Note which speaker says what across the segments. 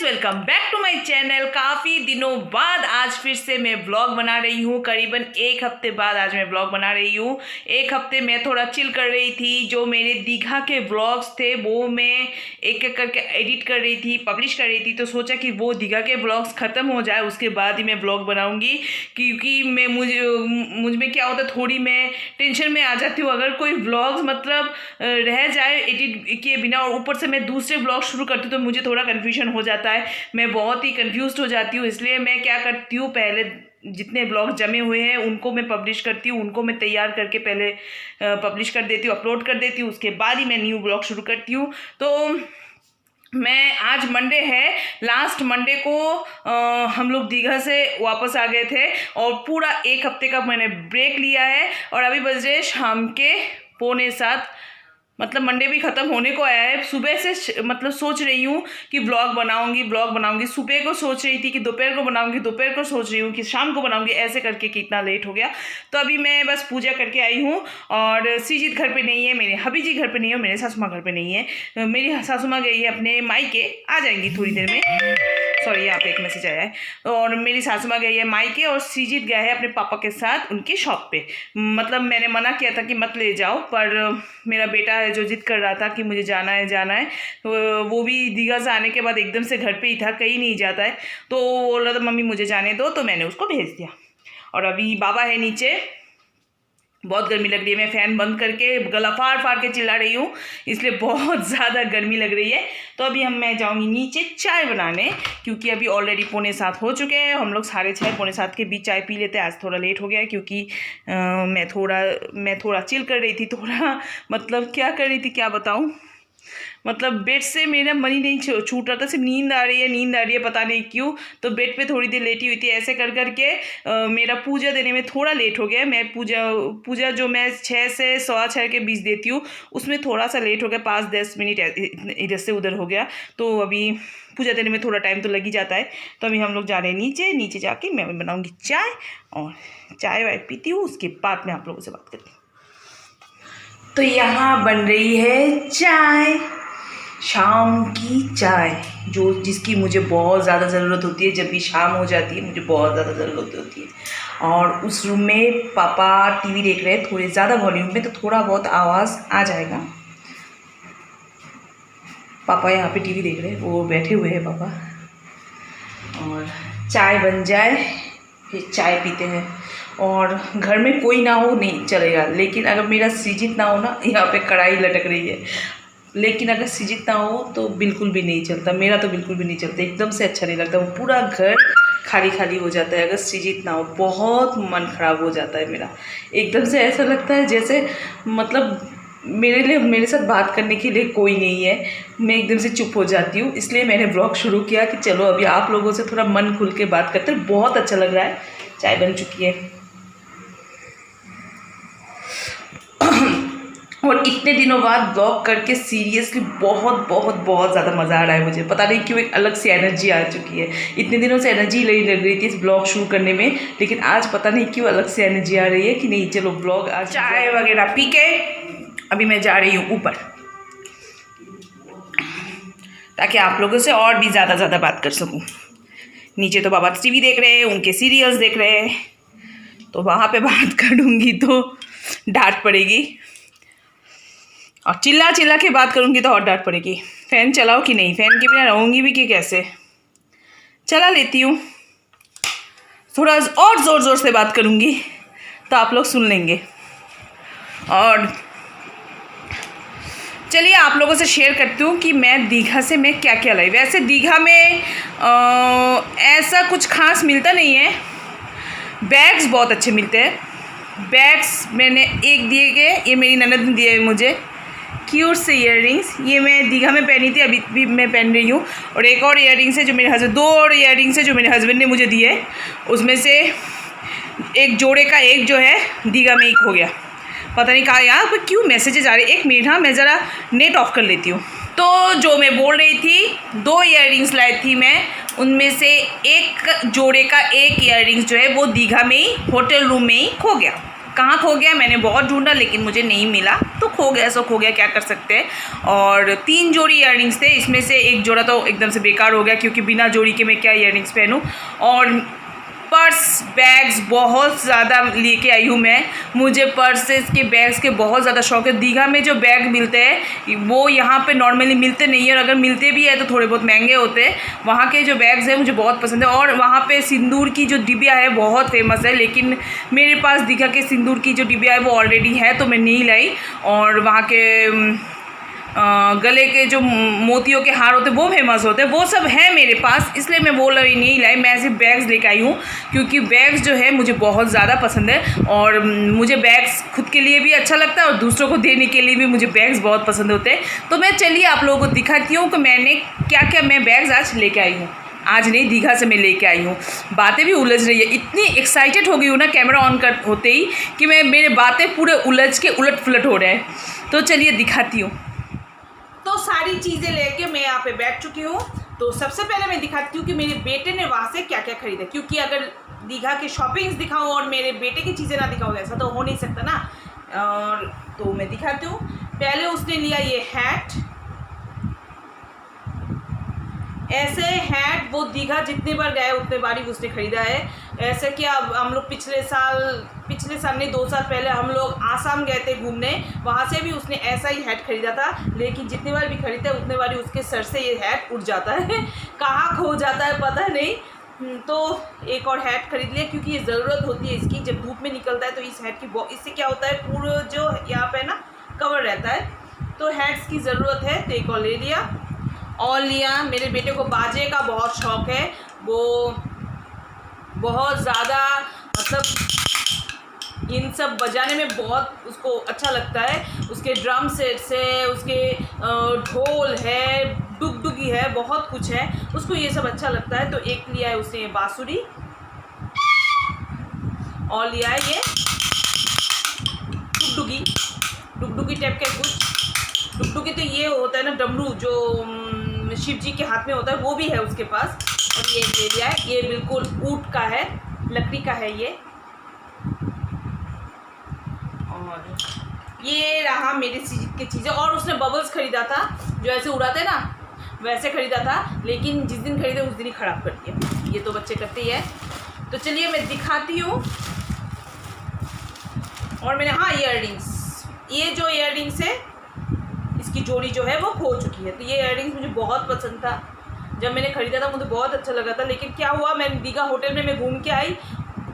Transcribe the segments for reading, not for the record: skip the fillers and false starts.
Speaker 1: Welcome back to my channel. काफ़ी दिनों बाद आज फिर से मैं व्लॉग बना रही हूँ। करीबन एक हफ्ते बाद आज मैं व्लॉग बना रही हूँ। एक हफ्ते मैं थोड़ा चिल कर रही थी। जो मेरे दीघा के व्लॉग्स थे वो मैं एक एक करके एडिट कर रही थी, पब्लिश कर रही थी। तो सोचा कि वो दीघा के व्लॉग्स ख़त्म हो जाए उसके बाद ही मैं व्लॉग बनाऊँगी, क्योंकि मैं मुझ में क्या होता है, थोड़ी मैं टेंशन में आ जाती हूँ अगर कोई व्लॉग्स मतलब रह जाए एडिट किए बिना, और ऊपर से मैं दूसरे व्लॉग शुरू करती हूँ तो मुझे थोड़ा कन्फ्यूजन हो जाता है। मैं बहुत ही कंफ्यूज्ड हो जाती हूँ। इसलिए मैं क्या करती हूँ, पहले जितने ब्लॉग जमे हुए हैं उनको मैं पब्लिश करती हूँ, उनको मैं तैयार करके पहले पब्लिश कर देती हूँ, अपलोड कर देती हूँ। उसके बाद ही मैं न्यू ब्लॉग शुरू करती हूँ। तो मैं आज मंडे है, लास्ट मंडे को हम लोग दीघा से वापस आ गए थे और पूरा एक हफ्ते का मैंने ब्रेक लिया है। और अभी बज रहे शाम के 6:45, मतलब मंडे भी ख़त्म होने को आया है। सुबह से मतलब सोच रही हूँ कि ब्लॉग बनाऊँगी। सुबह को सोच रही थी कि दोपहर को बनाऊँगी, दोपहर को सोच रही हूँ कि शाम को बनाऊँगी, ऐसे करके कितना लेट हो गया। तो अभी मैं बस पूजा करके आई हूँ और सीजीत घर पे नहीं है, मेरे हबी जी घर पे नहीं है, मेरे सासू माँ घर पे नहीं है। मेरी सासू माँ गई है अपने मायके, आ जाएंगी थोड़ी देर में। सॉरी, यहाँ पे एक मैसेज आया है। और मेरी सासू माँ गई है मायके और सीजीत गया है अपने पापा के साथ उनकी शॉप पे। मतलब मैंने मना किया था कि मत ले जाओ, पर मेरा बेटा है जो जिद कर रहा था कि मुझे जाना है। तो वो भी दीघा से आने के बाद एकदम से घर पे ही था, कहीं नहीं जाता है। तो वो बोल रहा था मम्मी मुझे जाने दो, तो मैंने उसको भेज दिया। और अभी बाबा है नीचे, बहुत गर्मी लग रही है। मैं फ़ैन बंद करके गला फाड़ के चिल्ला रही हूँ, इसलिए बहुत ज़्यादा गर्मी लग रही है। तो अभी मैं जाऊँगी नीचे चाय बनाने, क्योंकि अभी ऑलरेडी 6:45 हो चुके हैं। हम लोग 6:30 6:45 के बीच चाय पी लेते हैं। आज थोड़ा लेट हो गया है क्योंकि मैं थोड़ा चिल कर रही थी। थोड़ा मतलब क्या कर रही थी क्या बताऊँ, मतलब बेड से मेरा मन ही नहीं छूट रहा था। सिर्फ नींद आ रही है, पता नहीं क्यों। तो बेड पे थोड़ी देर लेटी हुई थी। ऐसे कर करके मेरा पूजा देने में थोड़ा लेट हो गया। मैं पूजा जो मैं 6 से 6:15 के बीच देती हूँ, उसमें थोड़ा सा लेट हो गया, 5-10 मिनट इधर से उधर हो गया। तो अभी पूजा देने में थोड़ा टाइम तो लग ही जाता है। तो अभी हम लोग जा रहे हैं नीचे जाके मैं बनाऊँगी चाय, और चाय वाय पीती हूँ, उसके बाद मैं आप लोगों से बात करती हूँ। तो यहाँ बन रही है चाय, शाम की चाय, जिसकी मुझे बहुत ज़्यादा ज़रूरत होती है। जब भी शाम हो जाती है मुझे बहुत ज़्यादा ज़रूरत होती है। और उस रूम में पापा टीवी देख रहे हैं थोड़े ज़्यादा वॉल्यूम में, तो थोड़ा बहुत आवाज़ आ जाएगा। पापा यहाँ पे टीवी देख रहे हैं, वो बैठे हुए हैं पापा। और चाय बन जाए फिर चाय पीते हैं। और घर में कोई ना हो नहीं चलेगा, लेकिन अगर मेरा सीजित ना हो ना, यहाँ पे कढ़ाई लटक रही है, लेकिन अगर सीजित ना हो तो बिल्कुल भी नहीं चलता। मेरा तो बिल्कुल भी नहीं चलता, एकदम से अच्छा नहीं लगता। वो पूरा घर खाली खाली हो जाता है अगर सीजित ना हो। बहुत मन ख़राब हो जाता है मेरा। एकदम से ऐसा लगता है जैसे मतलब मेरे साथ बात करने के लिए कोई नहीं है। मैं एकदम से चुप हो जाती हूँ। इसलिए मैंने ब्लॉग शुरू किया कि चलो अभी आप लोगों से थोड़ा मन खुल के बात करते हैं। बहुत अच्छा लग रहा है। चाय बन चुकी है। और इतने दिनों बाद ब्लॉग करके सीरियसली बहुत ज़्यादा मज़ा आ रहा है मुझे। पता नहीं क्यों एक अलग सी एनर्जी आ चुकी है। इतने दिनों से एनर्जी नहीं लग रही थी इस ब्लॉग शुरू करने में, लेकिन आज पता नहीं क्यों अलग सी एनर्जी आ रही है कि नहीं चलो ब्लॉग। आज चाय वगैरह पी के अभी मैं जा रही हूँ ऊपर, ताकि आप लोगों से और भी ज़्यादा बात कर सकूँ। नीचे तो बाबा टीवी देख रहे हैं, उनके सीरियल्स देख रहे हैं, तो वहाँ पे बात करूँगी तो डांट पड़ेगी, और चिल्ला के बात करूँगी तो और डांट पड़ेगी। फ़ैन चलाओ कि नहीं, फ़ैन के बिना रहूँगी भी कि कैसे। चला लेती हूँ, थोड़ा और ज़ोर से बात करूँगी तो आप लोग सुन लेंगे। और चलिए आप लोगों से शेयर करती हूँ कि मैं दीघा से मैं क्या लाई। वैसे दीघा में ऐसा कुछ खास मिलता नहीं है। बैग्स बहुत अच्छे मिलते हैं। बैग्स मैंने एक दिए गए, ये मेरी ननद ने दिए मुझे, क्यूट से ईयररिंग्स। ये मैं दीघा में पहनी थी, अभी भी मैं पहन रही हूँ। और एक और ईयररिंग्स है जो मेरे हस्बैंड, 2 और ईयररिंग्स है जो मेरे हस्बैंड ने मुझे दिए। उसमें से एक जोड़े का एक जो है दीघा में ही खो गया, पता नहीं कहाँ। यहाँ पर क्यों मैसेजेस आ रहे हैं, 1 मिनट, हाँ मैं ज़रा नेट ऑफ कर लेती हूँ। तो जो मैं बोल रही थी, 2 ईयररिंग्स लाई थी मैं, उनमें से एक जोड़े का एक ईयररिंग्स जो है वो दीघा में ही होटल रूम में ही खो गया। कहाँ खो गया, मैंने बहुत ढूंढा लेकिन मुझे नहीं मिला, तो खो गया सो खो गया, क्या कर सकते हैं। और 3 जोड़ी ईयररिंग्स थे, इसमें से एक जोड़ा तो एकदम से बेकार हो गया क्योंकि बिना जोड़ी के मैं क्या ईयररिंग्स पहनूँ। और पर्स बैग्स बहुत ज़्यादा लेके आई हूँ मैं, मुझे पर्सेस के बैग्स के बहुत ज़्यादा शौक है। दीघा में जो बैग मिलते हैं वो यहाँ पे नॉर्मली मिलते नहीं है, और अगर मिलते भी है तो थोड़े बहुत महंगे होते हैं। वहाँ के जो बैग्स हैं मुझे बहुत पसंद है, और वहाँ पे सिंदूर की जो डिबिया है बहुत फेमस है, लेकिन मेरे पास दीघा के सिंदूर की जो डिबिया है वो ऑलरेडी है तो मैं नहीं लाई। और वहाँ के गले के जो मोतियों के हार होते हैं वो फेमस होते हैं, वो सब है मेरे पास, इसलिए मैं वो नहीं लाई। मैं सिर्फ बैग्स लेके आई हूँ क्योंकि बैग्स जो है मुझे बहुत ज़्यादा पसंद है, और मुझे बैग्स खुद के लिए भी अच्छा लगता है और दूसरों को देने के लिए भी मुझे बैग्स बहुत पसंद होते हैं। तो मैं चलिए आप लोगों को दिखाती हूँ कि मैंने क्या क्या मैं बैग्स आज लेके आई हूँ। आज नहीं, दीघा से मैं लेके आई हूँ। बातें भी उलझ रही है, इतनी एक्साइटेड हो गई हूँ ना कैमरा ऑन कर होते ही कि मेरे बातें पूरे उलझ के उलट पुलट हो रहे हैं। तो चलिए दिखाती हूँ। तो सारी चीज़ें लेके मैं यहाँ पे बैठ चुकी हूँ। तो सबसे पहले मैं दिखाती हूँ कि मेरे बेटे ने वहाँ से क्या क्या खरीदा, क्योंकि अगर दीघा के शॉपिंग्स दिखाऊँ और मेरे बेटे की चीज़ें ना दिखाऊँ ऐसा तो हो नहीं सकता ना। और तो मैं दिखाती हूँ। पहले उसने लिया ये हैट, ऐसे हैट वो दीघा जितने बार गए उतने बार ही उसने ख़रीदा है। ऐसे कि अब हम लोग पिछले साल नहीं 2 साल पहले हम लोग आसाम गए थे घूमने, वहाँ से भी उसने ऐसा ही हैट ख़रीदा था, लेकिन जितने बार भी खरीदते उतने बार ही उसके सर से ये हैट उड़ जाता है कहाँ खो जाता है पता नहीं। तो एक और हैट ख़रीद लिया क्योंकि ये ज़रूरत होती है इसकी, जब धूप में निकलता है तो इस हैट की इससे क्या होता है पूरा जो यहाँ पे ना कवर रहता है, तो हैट्स की ज़रूरत है। तो एक और ले लिया। और लिया, मेरे बेटे को बाजे का बहुत शौक़ है, वो बहुत ज़्यादा मतलब इन सब बजाने में बहुत उसको अच्छा लगता है। उसके ड्रम सेट से, उसके ढोल है, डुगडुगी है, बहुत कुछ है, उसको ये सब अच्छा लगता है। तो एक लिया है उसने ये बांसुरी, और लिया है ये डुगडुगी टाइप का कुछ। डुगडुगी तो ये होता है ना डमरू जो शिव जी के हाथ में होता है, वो भी है उसके पास। और ये ले लिया है, ये बिल्कुल ऊंट का है, लकड़ी का है ये। और ये रहा मेरी की चीज़ें। और उसने बबल्स ख़रीदा था जो ऐसे उड़ाते ना, वैसे ख़रीदा था, लेकिन जिस दिन ख़रीदे उस दिन ही ख़राब कर दिया। ये तो बच्चे करते ही है। तो चलिए मैं दिखाती हूँ। और मैंने ईयररिंग्स, ये जो ईयररिंग्स है इसकी जोड़ी जो है वो खो चुकी है। तो ये ईयररिंग्स मुझे बहुत पसंद था, जब मैंने ख़रीदा था मुझे बहुत अच्छा लगा था, लेकिन क्या हुआ मैंने दीघा होटल में मैं घूम के आई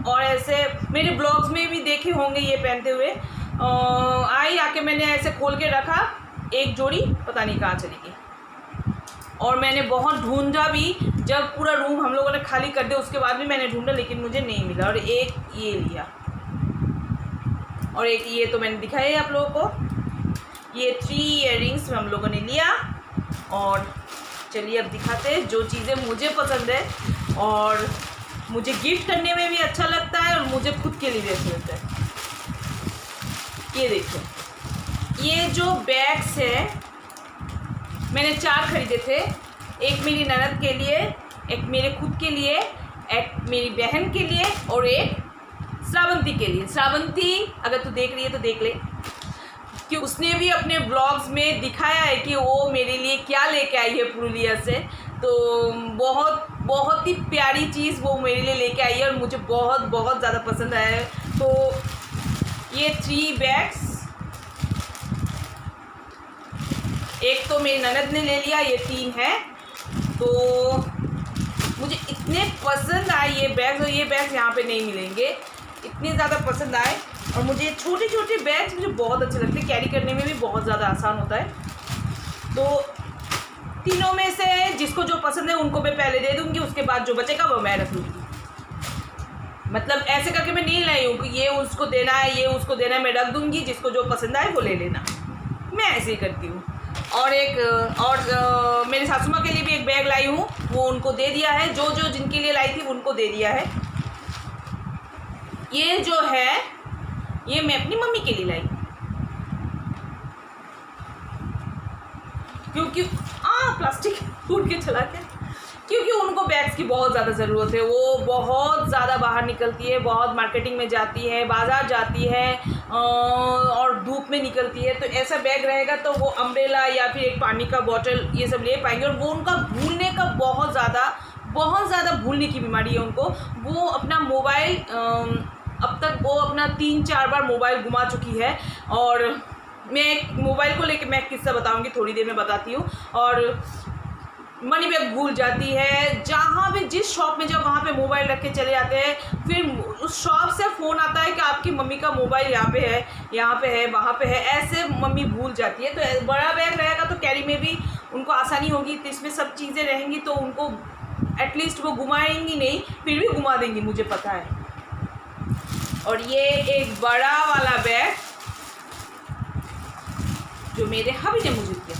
Speaker 1: और ऐसे मेरे ब्लॉग्स में भी देखे होंगे ये पहनते हुए, आई आके मैंने ऐसे खोल के रखा, एक जोड़ी पता नहीं कहाँ चली गई। और मैंने बहुत ढूंढा भी, जब पूरा रूम हम लोगों ने खाली कर दिया उसके बाद भी मैंने ढूंढा लेकिन मुझे नहीं मिला। और एक ये लिया, और एक ये तो मैंने दिखाया है आप लोगों को। ये 3 ईयररिंग्स हम लोगों ने लिया। और चलिए अब दिखाते हैं जो चीज़ें मुझे पसंद है और मुझे गिफ्ट करने में भी अच्छा लगता है और मुझे खुद के लिए भी अच्छा लगता है। ये देखो, ये जो बैग्स है मैंने 4 खरीदे थे, एक मेरी ननद के लिए, एक मेरे खुद के लिए, एक मेरी बहन के लिए और एक श्रावंती के लिए। श्रावंती अगर तू देख रही है तो देख ले, कि उसने भी अपने ब्लॉग्स में दिखाया है कि वो मेरे लिए क्या लेके आई है पुरुलिया से। तो बहुत ही प्यारी चीज़ वो मेरे लिए लेके आई है और मुझे बहुत ज़्यादा पसंद आया है। तो ये 3 बैग्स, एक तो मेरी ननद ने ले लिया, ये 3 है। तो मुझे इतने पसंद आए ये बैग्स, और ये बैग्स यहाँ पे नहीं मिलेंगे, इतने ज़्यादा पसंद आए। और मुझे छोटे छोटे बैग्स मुझे बहुत अच्छे लगते हैं, कैरी करने में भी बहुत ज़्यादा आसान होता है। तो तीनों में से जिसको जो पसंद है उनको मैं पहले दे दूँगी, उसके बाद जो बचेगा वो मैं रख लूँगी। मतलब ऐसे करके मैं नहीं लाई हूँ कि ये उसको देना है, ये उसको देना है, मैं रख दूँगी, जिसको जो पसंद आए वो ले लेना, मैं ऐसे ही करती हूँ। और मेरे सासू माँ के लिए भी एक बैग लाई हूँ, वो उनको दे दिया है, जो जिनके लिए लाई थी उनको दे दिया है। ये जो है ये मैं अपनी मम्मी के लिए लाई, क्योंकि प्लास्टिक टूट के चला गया, क्योंकि उनको बैग्स इसकी बहुत ज़्यादा ज़रूरत है। वो बहुत ज़्यादा बाहर निकलती है, बहुत मार्केटिंग में जाती है, बाज़ार जाती है और धूप में निकलती है। तो ऐसा बैग रहेगा तो वो अम्ब्रेला या फिर एक पानी का बॉटल ये सब ले पाएंगे। और वो उनका भूलने का बहुत ज़्यादा भूलने की बीमारी है उनको। वो अपना मोबाइल अब तक वो अपना 3-4 बार मोबाइल गुमा चुकी है। और मैं मोबाइल को लेके मैं किस्सा बताऊंगी, थोड़ी देर में बताती हूँ। और मनी बैग भूल जाती है, जहाँ भी जिस शॉप में जब वहाँ पे मोबाइल रख के चले जाते हैं, फिर उस शॉप से फ़ोन आता है कि आपकी मम्मी का मोबाइल यहाँ पे है, वहाँ पे है। ऐसे मम्मी भूल जाती है। तो बड़ा बैग रहेगा तो कैरी में भी उनको आसानी होगी। तो इसमें सब चीज़ें रहेंगी तो उनको एटलीस्ट वो घुमाएंगी नहीं, फिर भी घुमा देंगी, मुझे पता है। और ये एक बड़ा वाला बैग जो मेरे हबी ने मुझे दिया।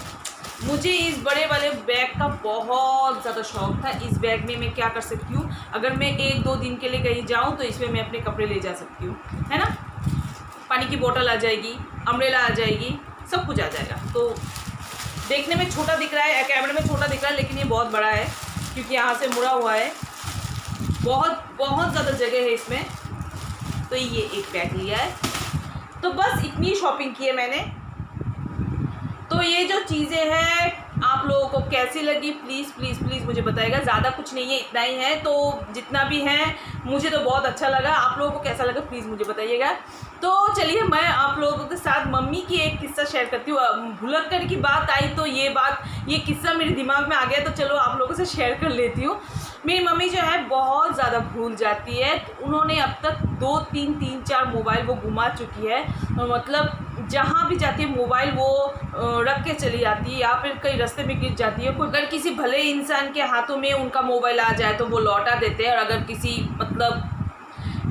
Speaker 1: मुझे इस बड़े वाले बैग का बहुत ज़्यादा शौक था। इस बैग में मैं क्या कर सकती हूँ, अगर मैं 1-2 दिन के लिए कहीं जाऊँ तो इसमें मैं अपने कपड़े ले जा सकती हूँ, है ना। पानी की बोतल आ जाएगी, अम्ब्रेला आ जाएगी, सब कुछ आ जाएगा। तो देखने में छोटा दिख रहा है, कैमरे में छोटा दिख रहा है, लेकिन ये बहुत बड़ा है क्योंकि यहाँ से मुड़ा हुआ है। बहुत ज़्यादा जगह है इसमें। तो ये एक बैग लिया है। तो बस इतनी शॉपिंग की है मैंने। तो ये जो चीज़ें हैं आप लोगों को कैसी लगी प्लीज़ प्लीज़ प्लीज़ मुझे बताइएगा। ज़्यादा कुछ नहीं है, इतना ही है। तो जितना भी है मुझे तो बहुत अच्छा लगा। आप लोगों को कैसा लगा प्लीज़ मुझे बताइएगा। तो चलिए मैं आप लोगों के साथ मम्मी की एक किस्सा शेयर करती हूँ। भुलक्कड़ की बात आई तो ये किस्सा मेरे दिमाग में आ गया, तो चलो आप लोगों से शेयर कर लेती हूँ। मेरी मम्मी जो है बहुत ज़्यादा भूल जाती है। उन्होंने अब तक 2-3-4 मोबाइल वो घुमा चुकी है। मतलब जहाँ भी जाती है मोबाइल वो रख के चली जाती है, या फिर कहीं रास्ते में गिर जाती है। अगर किसी भले इंसान के हाथों में उनका मोबाइल आ जाए तो वो लौटा देते हैं। और अगर किसी मतलब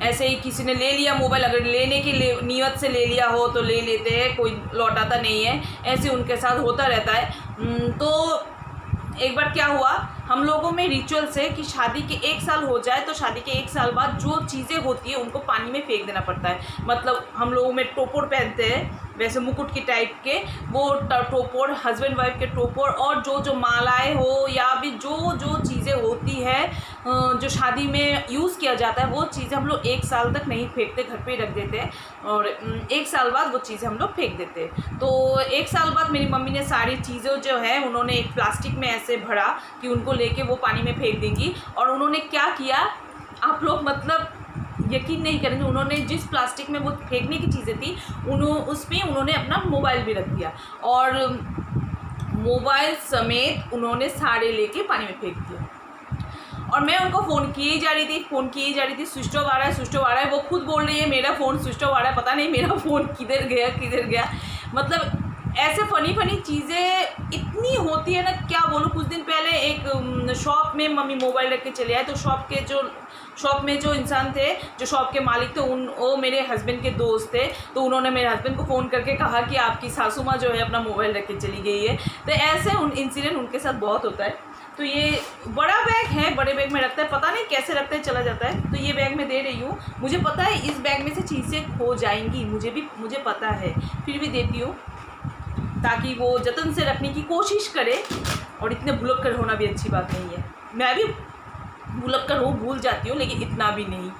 Speaker 1: ऐसे ही किसी ने ले लिया मोबाइल, अगर लेने की नियत से ले लिया हो तो ले लेते हैं, कोई लौटाता नहीं है। ऐसे उनके साथ होता रहता है। तो एक बार क्या हुआ, हम लोगों में रिचुअल्स है कि शादी के 1 साल हो जाए तो शादी के 1 साल बाद जो चीज़ें होती है उनको पानी में फेंक देना पड़ता है। मतलब हम लोगों में टोपोर पहनते हैं, वैसे मुकुट की टाइप के, वो टोपोर, हस्बैंड वाइफ के टोपोर, और जो मालाएं हो या भी जो चीज़ें होती है जो शादी में यूज़ किया जाता है, वो चीज़ें हम लोग 1 साल तक नहीं फेंकते, घर पे रख देते हैं। और 1 साल बाद वो चीज़ें हम लोग फेंक देते हैं। तो 1 साल बाद मेरी मम्मी ने सारी चीज़ें जो है उन्होंने एक प्लास्टिक में ऐसे भरा कि उनको लेके वो पानी में फेंक देंगी। और उन्होंने क्या किया, आप लोग मतलब यकीन नहीं करेंगे, उन्होंने जिस प्लास्टिक में वो फेंकने की चीज़ें थी उसमें उन्होंने अपना मोबाइल भी रख दिया। और मोबाइल समेत उन्होंने सारे लेके पानी में फेंक दिया। और मैं उनको फ़ोन किए जा रही थी, स्विच ऑफ आ रहा है। वो खुद बोल रही है मेरा फ़ोन स्विच ऑफ आ रहा है, पता नहीं मेरा फ़ोन किधर गया। मतलब ऐसे फ़नी चीज़ें इतनी होती है ना, क्या बोलूँ। कुछ दिन पहले एक शॉप में मम्मी मोबाइल रख के चले आए, तो शॉप में जो इंसान थे, जो शॉप के मालिक थे, वो मेरे हस्बैंड के दोस्त थे। तो उन्होंने मेरे हस्बैंड को फ़ोन करके कहा कि आपकी सासू माँ जो है अपना मोबाइल रख के चली गई है। तो ऐसे इंसिडेंट उनके साथ बहुत होता है। तो ये बड़ा बैग है, बड़े बैग में रखता है, पता नहीं कैसे रखते चला जाता है। तो ये बैग मैं दे रही हूँ। मुझे पता है इस बैग में से चीज़ें खो जाएंगी, मुझे पता है, फिर भी देती हूँ ताकि वो जतन से रखने की कोशिश करे। और इतने भुलक्कड़ होना भी अच्छी बात नहीं है। मैं भी भुलक्कड़ हूँ, भूल जाती हूँ, लेकिन इतना भी नहीं।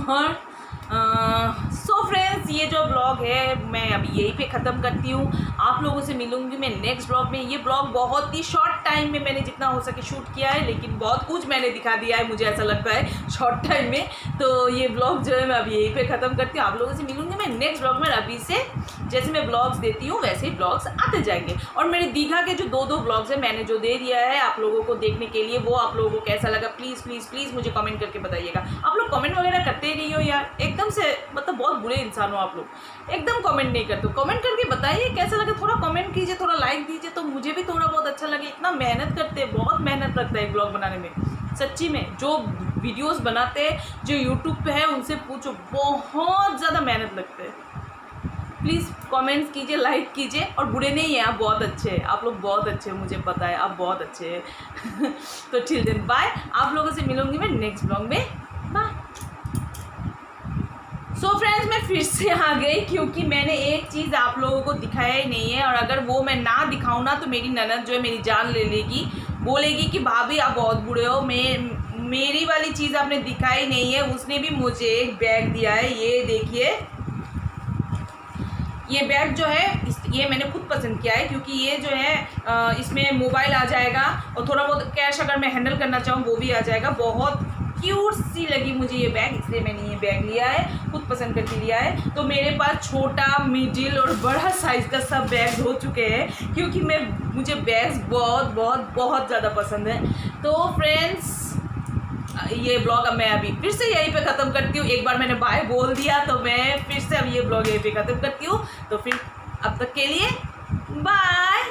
Speaker 1: और सो फ्रेंड्स, ये जो ब्लॉग है मैं अभी यहीं पे ख़त्म करती हूँ। आप लोगों से मिलूंगी मैं नेक्स्ट ब्लॉग में। ये ब्लॉग बहुत ही शॉर्ट टाइम में मैंने जितना हो सके शूट किया है, लेकिन बहुत कुछ मैंने दिखा दिया है, मुझे ऐसा लगता है शॉर्ट टाइम में। तो ये ब्लॉग जो है मैं अभी यहीं पे ख़त्म करती हूँ। आप लोगों से मिलूंगी मैं नेक्स्ट ब्लॉग में। अभी से जैसे मैं ब्लॉग्स देती हूँ वैसे ही ब्लॉग्स आते जाएंगे। और मेरे दीघा के जो 2 ब्लॉग्स हैं मैंने जो दे दिया है आप लोगों को देखने के लिए, वो आप लोगों को कैसा लगा प्लीज़ प्लीज़ प्लीज़ मुझे कमेंट करके बताइएगा। आप लोग कमेंट वगैरह करते ही नहीं हो यार, एकदम से मतलब बहुत बुरे इंसान हो आप लोग, एकदम कमेंट नहीं करते हो। कमेंट करके बताइए कैसा लगे, थोड़ा कमेंट कीजिए, थोड़ा लाइक दीजिए, तो मुझे भी थोड़ा बहुत अच्छा लगे। इतना मेहनत करते हैं, बहुत मेहनत लगता है ब्लॉग बनाने में सच्ची में। जो वीडियोस बनाते हैं जो यूट्यूब पे है उनसे पूछो, बहुत ज़्यादा मेहनत लगते हैं। प्लीज़ कमेंट्स कीजिए, लाइक कीजिए। और बुरे नहीं हैं, आप बहुत अच्छे हैं, आप लोग बहुत अच्छे हैं, मुझे पता है आप बहुत अच्छे हैं। तो टिल देन बाय। आप लोगों से मिलूंगी मैं नेक्स्ट ब्लॉग में। बाय। सो फ्रेंड्स, मैं फिर से आ गई क्योंकि मैंने एक चीज़ आप लोगों को दिखाया ही नहीं है। और अगर वो मैं ना दिखाऊँ ना तो मेरी ननद जो है मेरी जान ले लेगी, बोलेगी कि भाभी आप बहुत बूढ़े हो, मैं मेरी वाली चीज़ आपने दिखाई नहीं है, उसने भी मुझे एक बैग दिया है। ये देखिए, ये बैग जो है ये मैंने खुद पसंद किया है, क्योंकि ये जो है इसमें मोबाइल आ जाएगा और थोड़ा बहुत कैश अगर मैं हैंडल करना चाहूँ वो भी आ जाएगा। बहुत क्यूट सी लगी मुझे ये बैग, इसलिए मैंने ये बैग लिया है, खुद पसंद करके लिया है। तो मेरे पास छोटा, मिडिल और बड़ा साइज़ का सब बैग हो चुके हैं, क्योंकि मुझे बैग्स बहुत बहुत बहुत ज़्यादा पसंद है। तो फ्रेंड्स, ये ब्लॉग अब मैं अभी फिर से यहीं पे ख़त्म करती हूँ। एक बार मैंने बाय बोल दिया तो मैं फिर से अब ये ब्लॉग यहीं पे ख़त्म करती हूँ। तो फिर अब तक के लिए बाय।